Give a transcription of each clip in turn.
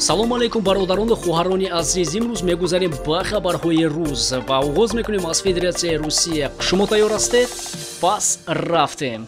салом алейкум бародарону хуҳарони азиз, имрӯз мегузарем ба хабарҳои рӯз ва оғоз мекунем аз Федератсияи Русия. Шумо тайёр ҳастед? Пас рафтем.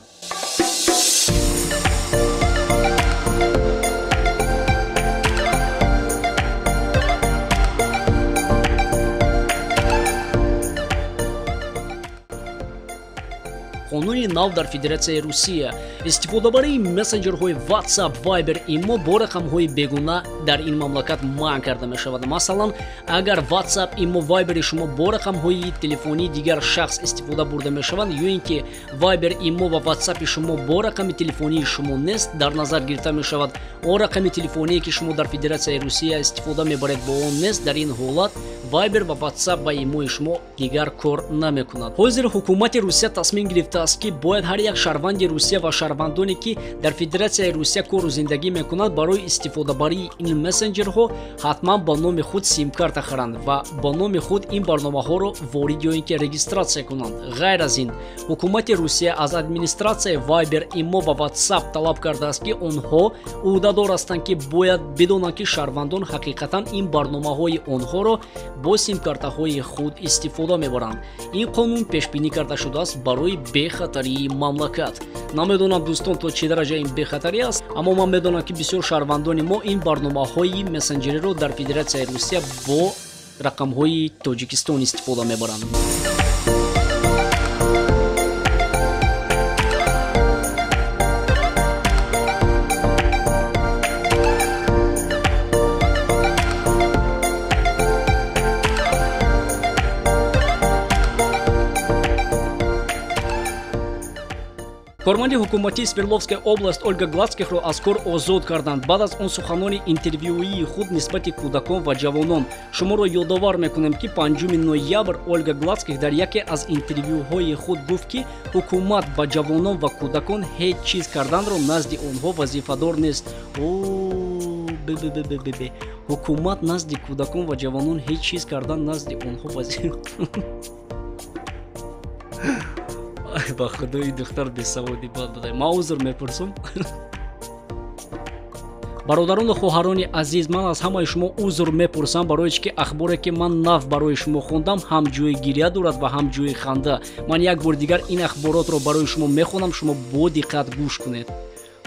қонуни нав дар Федератсияи Русия истифодабари мессенҷерҳои WhatsApp, Viber, Imo бо рақамҳои бегуна дар ин мамлакат манъ карда мешавад. Масалан, агар WhatsApp, Imo, Viber шумо бо рақамҳои телефонии дигар шахс истифода бурда мешаванд ё ин ки Viber, Imo ва WhatsApp шумо бо рақами телефонии шумо нест, дар назар гирифта мешавад он рақами телефоние ки шумо дар Федератсияи Русия истифода мебаред бо он нест, дар ин ҳолат Viber ва WhatsApp ва Imo шумо дигар кор намекунад. Ҳозир ҳукумати Русия тасмим гирифтааст ки бояд ҳар як шаҳрванди Русия ва шаҳрвандоне ки дар Федератсияи Русия кору зиндагӣ мекунанд барои истифодабарии ин мессенҷерҳо ҳатман ба номи худ сим-карта харанд ва ба номи худ ин барномаҳоро ворид ё ин ки регистратсия кунанд. Ғайр аз ин, ҳукумати Русия аз администратсияи Viber, Imo ва WhatsApp талаб кардааст ки онҳо ӯҳдадор ҳастанд ки бояд бидонанд ки шаҳрвандон ҳақиқатан ин барномаҳои онҳоро бо сим-картаҳои худ истифода мебаранд. Ин қонун пешбинӣ карда шудааст барои бехатарии мамлакат. Намедонам дӯстон то чӣ дараҷа ин бехатарӣ аст, аммо ман медонам ки бисёр шаҳрвандони мо ин барномаҳои мессенҷериро дар Федератсияи Русия бо рақамҳои Тоҷикистон истифода мебаранд. Корманди ҳукуматии Свердловская область Ольга Гладскихро аз кор озод карданд баъд аз он суханони интервюии худ нисбати кӯдакон ва ҷавонон. Шуморо ёдовар мекунем ки 5 ноябр Ольга Гладских дар яке аз интервюҳои худ гуфт ки ҳукумат ба ҷавонон ва кӯдакон ҳеҷ чиз карданро назди онҳо вазифадор нест. Ҳукумат назди кӯдакон ва ҷавонон ҳеҷ чиз кардан назди онҳо вазифадор. Ба худои духтар бесаводи бад будай. Ма узр мепурсам. Бародарону хоҳарони азиз, ман аз ҳамаи шумо узр мепурсам барои чи ки ахборе ки ман нав барои шумо хондам ҳам ҷои гирья дорад ва ҳам ҷои ханда. Ман як бор дигар ин ахборотро барои шумо мехонам, шумо бо диққат гӯш кунед.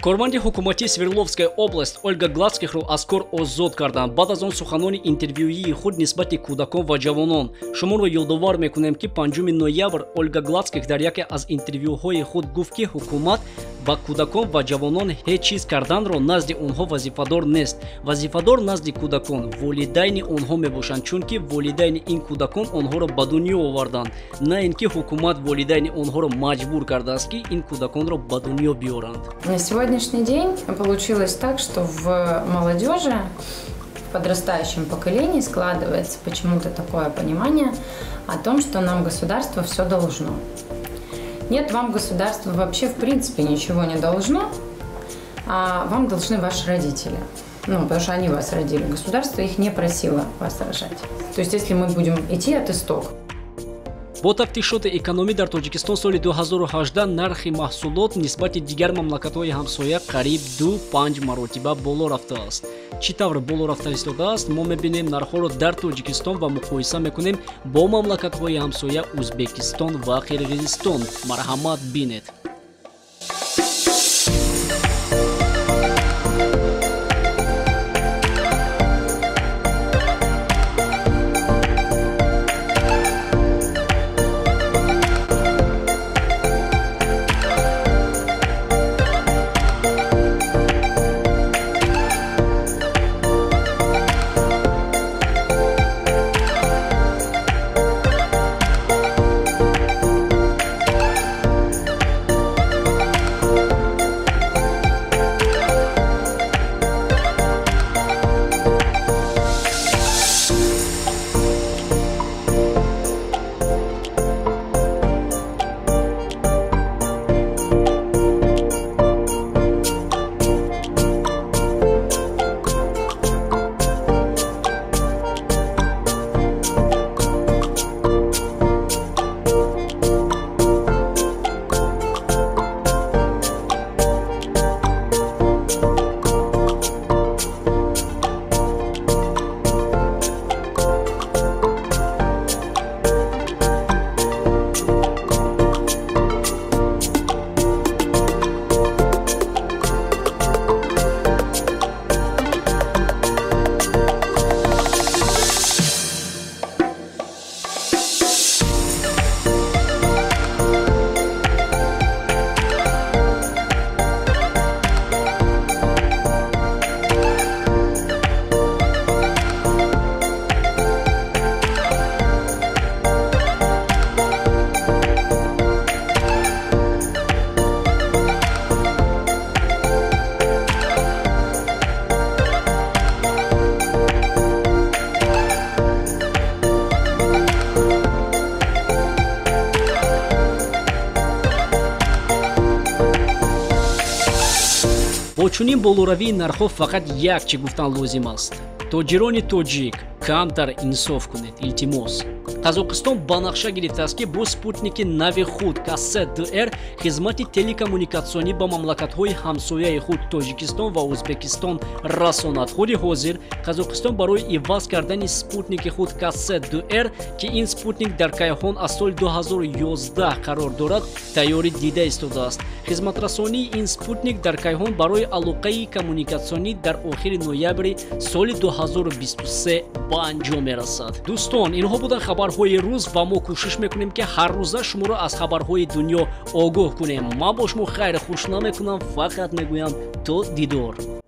Корманди ҳукуматии Свердловская область Ольга Гладскихро аз кор озод карданд баъд аз он суханони интервюии худ нисбати кӯдакон ва ҷавонон. Шуморо ёдовар мекунем ки 5 ноябр Ольга Гладских дар яке аз интервюҳои худ гуфт ки ҳукумат ба кӯдакон ва ҷавонон ҳеҷ чиз карданро назди онҳо вазифадор нест. Вазифадор назди кӯдакон волидайни онҳо мебошанд, чунки волидайни ин кӯдакон онҳоро ба дунё оварданд, на ин ки ҳукумат волидайни онҳоро маҷбур кардааст ки ин кӯдаконро ба дунё биёранд. На сегодняшний день получилось так, что в молодежи, в подрастающем поколении складывается почему-то такое понимание о том, что нам государство все должно. Нет, вам государство вообще в принципе ничего не должно, а вам должны ваши родители. Ну, потому что они вас родили. Государство их не просило вас рожать. То есть, если мы будем идти от истока. Бо тафтишоти экономӣ дар Тоҷикистон соли 2018 нархи маҳсулот нисбати дигар мамлакатҳои ҳамсоя қариб 2-5 маротиба боло рафтааст. Чӣ тавр боло рафта истодааст? Мо мебинем нархҳоро дар Тоҷикистон ва муқоиса мекунем бо мамлакатҳои ҳамсоя Ӯзбекистон ва Қирғизистон. Марҳамат бинед. бо чунин болоравии нархҳо фақат як чӣ гуфтан лозим аст: тоҷирони тоҷик камтар инсоф кунед, илтимос. Қазоқистон ба нақша гирифтааст ки бо спутники нави худ Кассет-2R хизмати телекоммуникатсионӣ ба мамлакатҳои ҳамсояи худ Тоҷикистон ва Ӯзбекистон расонад. ҳоли ҳозир Қазоқистон барои иваз кардани спутники худ Кассет-2R ки ин спутник дар Кайҳон аз соли 2011 қарор дорад, тайёрӣ дида истодааст. Хизматрасонии ин спутник дар Кайҳон барои алоқаи коммуникатсионӣ дар охири ноябри соли 2023 ба анҷом мерасад. Дӯстон, инҳо буданд хабарҳои рӯз ва мо кӯшиш мекунем ки ҳар рӯза шуморо аз хабарҳои дунё огоҳ кунем. Ман бо шумо хайр хушна мекунам, фақат мегӯям то дидор.